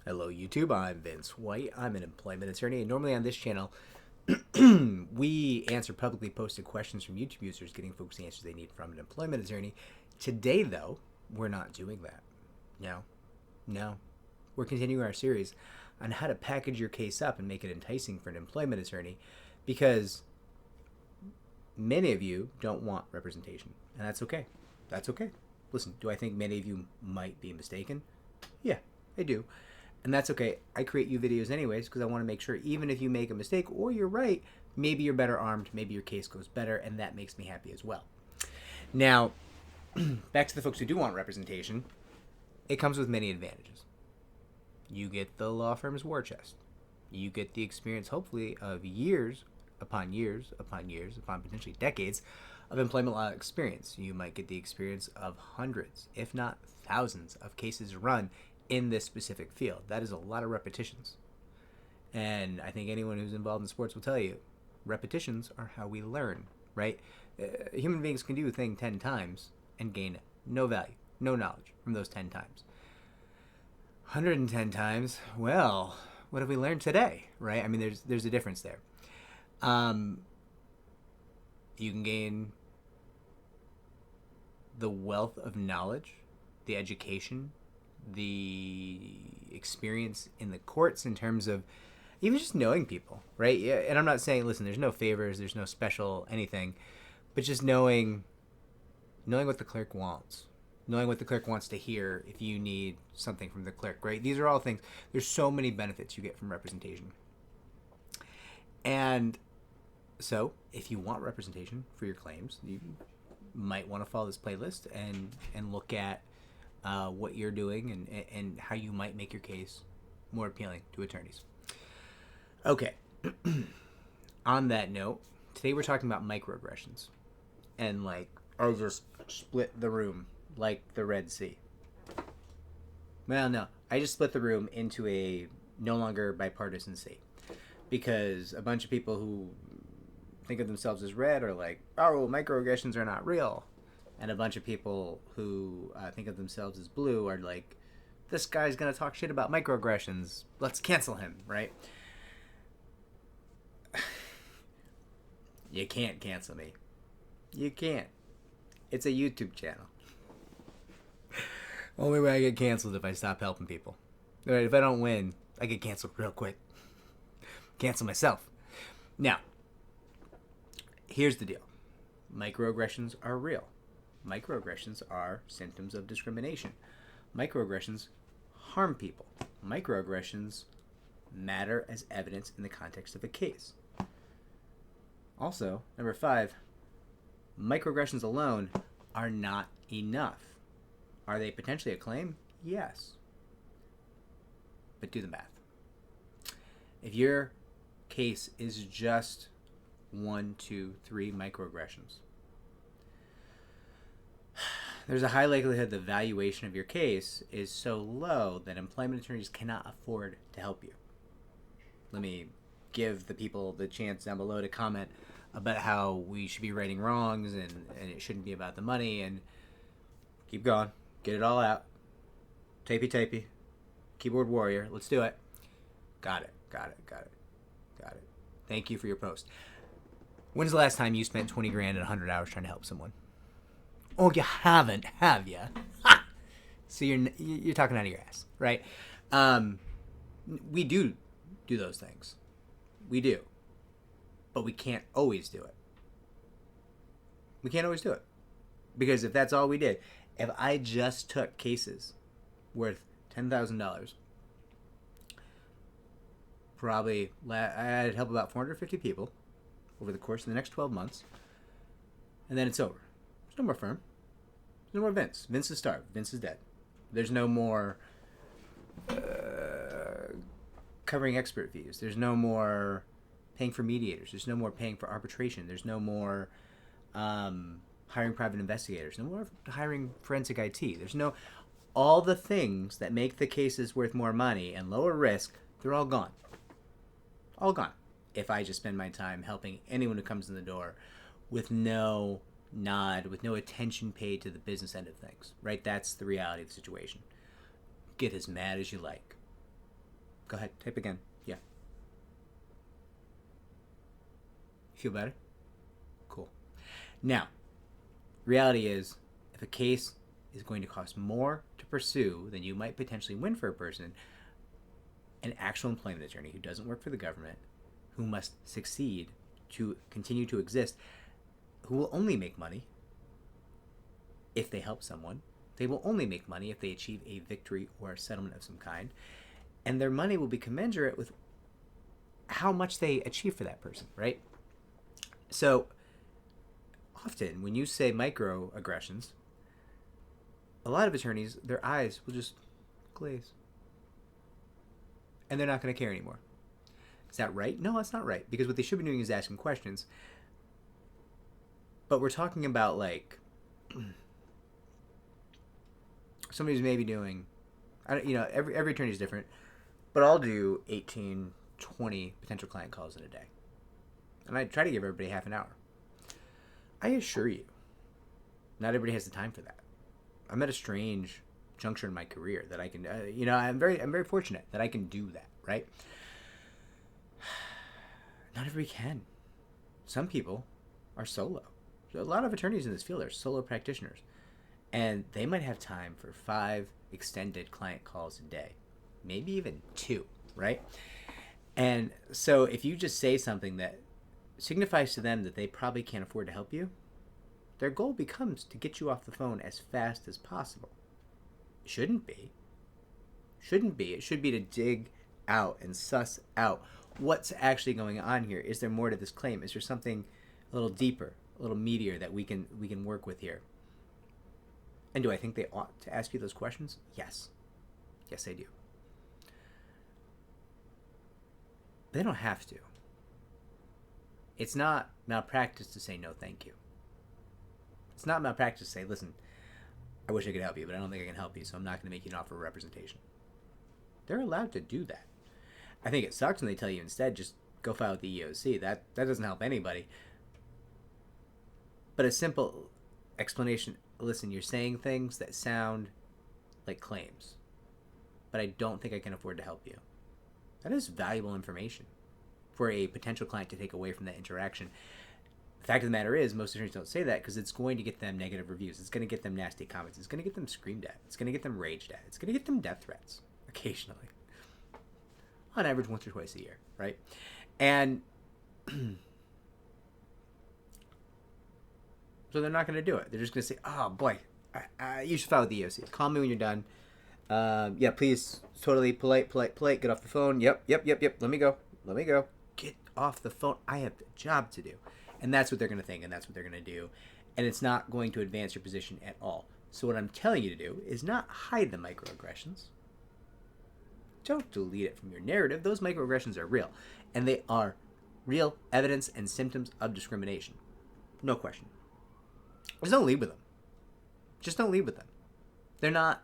Hello, YouTube. I'm Vince White. I'm an employment attorney, and normally on this channel, we answer publicly posted questions from YouTube users, getting folks the answers they need from an employment attorney. Today, though, we're not doing that. No, no. We're continuing our series on how to package your case up and make it enticing for an employment attorney, because many of you don't want representation, and that's okay. That's okay. Listen, do I think many of you might be mistaken? Yeah, I do. And that's okay. I create you videos anyways because I want to make sure even if you make a mistake or you're right, maybe you're better armed, maybe your case goes better, and that makes me happy as well. Now, back to the folks who do want representation, it comes with many advantages. You get the law firm's war chest. You get the experience, hopefully, of years upon years upon years upon potentially decades of employment law experience. You might get the experience of hundreds, if not thousands, of cases run in this specific field. That is a lot of repetitions. And I think anyone who's involved in sports will tell you, repetitions are how we learn, right? Human beings can do a thing 10 times and gain no value, no knowledge from those 10 times. 110 times, well, what have we learned today, right? I mean, there's a difference there. You can gain the wealth of knowledge, the education, the experience in the courts in terms of even just knowing people, right? Yeah, and I'm not saying, listen, there's no favors, there's no special anything, but just knowing what the clerk wants, knowing what the clerk wants to hear if you need something from the clerk, right? These are all things. There's so many benefits you get from representation. And so if you want representation for your claims, you might want to follow this playlist and look at what you're doing and how you might make your case more appealing to attorneys. Okay. On that note, today we're talking about microaggressions. And I'll just split the room like the Red Sea. Well, no. I just split the room into a no longer bipartisan sea. Because a bunch of people who think of themselves as red are like, oh, microaggressions are not real. And a bunch of people who think of themselves as blue are like, this guy's going to talk shit about microaggressions. Let's cancel him, right? You can't cancel me. You can't. It's a YouTube channel. Only way I get canceled if I stop helping people. Right, if I don't win, I get canceled real quick. Cancel myself. Now, here's the deal. Microaggressions are real. Microaggressions are symptoms of discrimination. Microaggressions harm people. Microaggressions matter as evidence in the context of a case. Also, number 5, microaggressions alone are not enough. Are they potentially a claim? Yes. But do the math. If your case is just 1, 2, 3 microaggressions, there's a high likelihood the valuation of your case is so low that employment attorneys cannot afford to help you. Let me give the people the chance down below to comment about how we should be righting wrongs and it shouldn't be about the money, and keep going. Get it all out. Tapey. Keyboard warrior. Let's do it. Got it. Thank you for your post. When's the last time you spent 20 grand and 100 hours trying to help someone? Oh, you haven't, have you? Ha! So you're talking out of your ass, right? We do those things. We do. But we can't always do it. We can't always do it. Because if that's all we did, if I just took cases worth $10,000, probably I'd help about 450 people over the course of the next 12 months, and then it's over. There's no more firm. There's no more Vince. Vince is starved. Vince is dead. There's no more covering expert fees. There's no more paying for mediators. There's no more paying for arbitration. There's no more hiring private investigators. No more hiring forensic IT. There's no... All the things that make the cases worth more money and lower risk, they're all gone. All gone. If I just spend my time helping anyone who comes in the door with no nod, with no attention paid to the business end of things, right? That's the reality of the situation. Get as mad as you like. Go ahead. Type again. Yeah. Feel better? Cool. Now, reality is, if a case is going to cost more to pursue than you might potentially win for a person, an actual employment attorney who doesn't work for the government, who must succeed to continue to exist, who will only make money if they help someone. They will only make money if they achieve a victory or a settlement of some kind. And their money will be commensurate with how much they achieve for that person, right? So often when you say microaggressions, a lot of attorneys, their eyes will just glaze. And they're not going to care anymore. Is that right? No, that's not right. Because what they should be doing is asking questions. But we're talking about like somebody who's maybe doing, every attorney is different, but I'll do 18, 20 potential client calls in a day. And I try to give everybody half an hour. I assure you, not everybody has the time for that. I'm at a strange juncture in my career that I can, I'm very fortunate that I can do that, right? Not everybody can. Some people are solo. A lot of attorneys in this field are solo practitioners, and they might have time for 5 extended client calls a day, maybe even 2, right? And so if you just say something that signifies to them that they probably can't afford to help you, their goal becomes to get you off the phone as fast as possible. Shouldn't be. It should be to dig out and suss out what's actually going on here. Is there more to this claim? Is there something a little deeper, a little meatier that we can work with here? And do I think they ought to ask you those questions? Yes. Yes, I do. They don't have to. It's not malpractice to say no thank you. It's not malpractice to say, listen, I wish I could help you, but I don't think I can help you, so I'm not going to make you an offer of representation. They're allowed to do that. I think it sucks when they tell you instead, just go file with the EEOC. That doesn't help anybody. But a simple explanation, listen, you're saying things that sound like claims, but I don't think I can afford to help you. That is valuable information for a potential client to take away from that interaction. The fact of the matter is, most attorneys don't say that because it's going to get them negative reviews. It's going to get them nasty comments. It's going to get them screamed at. It's going to get them raged at. It's going to get them death threats occasionally. On average, once or twice a year, right? And so they're not going to do it. They're just going to say, oh, boy, you should file with the EEOC. Call me when you're done. Yeah, please, totally polite. Get off the phone. Yep. Let me go. Get off the phone. I have a job to do. And that's what they're going to think, and that's what they're going to do. And it's not going to advance your position at all. So what I'm telling you to do is not hide the microaggressions. Don't delete it from your narrative. Those microaggressions are real. And they are real evidence and symptoms of discrimination. No question. Just don't lead with them. Just don't lead with them. They're not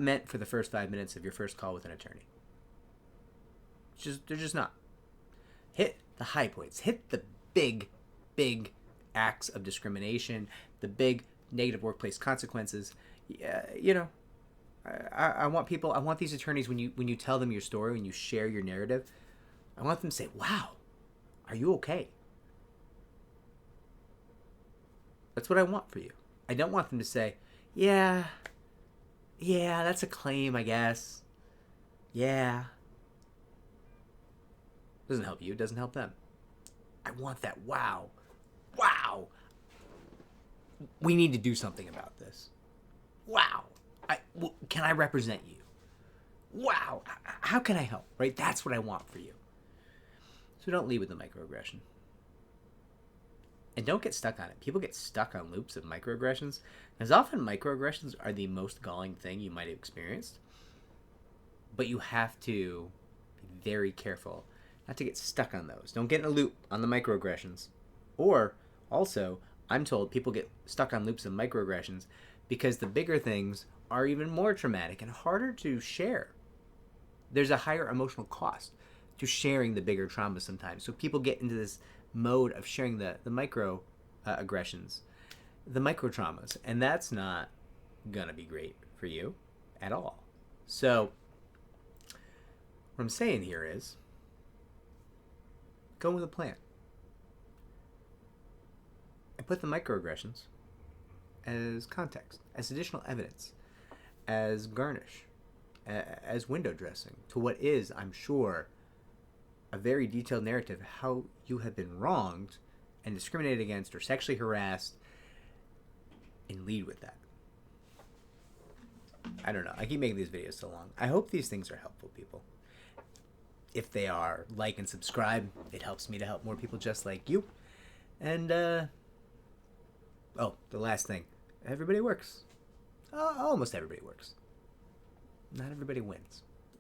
meant for the first 5 minutes of your first call with an attorney. They're just not. Hit the high points. Hit the big acts of discrimination, the big negative workplace consequences. I want these attorneys, when you tell them your story, when you share your narrative, I want them to say, wow, are you okay? That's what I want for you. I don't want them to say, yeah, that's a claim, I guess. Yeah. Doesn't help you, it doesn't help them. I want that wow. We need to do something about this. Wow. Can I represent you? Wow. How can I help? Right? That's what I want for you. So don't lead with the microaggression. And don't get stuck on it. People get stuck on loops of microaggressions, because often microaggressions are the most galling thing you might have experienced. But you have to be very careful not to get stuck on those. Don't get in a loop on the microaggressions. Or also, I'm told people get stuck on loops of microaggressions because the bigger things are even more traumatic and harder to share. There's a higher emotional cost to sharing the bigger trauma sometimes. So people get into this mode of sharing the micro aggressions, the micro traumas, and that's not gonna be great for you at all. So What I'm saying here is go with a plan. And put the microaggressions as context, as additional evidence, as garnish, as window dressing to what is, I'm sure, a very detailed narrative of how you have been wronged and discriminated against or sexually harassed, and lead with that. I don't know. I keep making these videos so long. I hope these things are helpful, people. If they are, like and subscribe. It helps me to help more people just like you. And, oh, the last thing. Everybody works. Almost everybody works. Not everybody wins.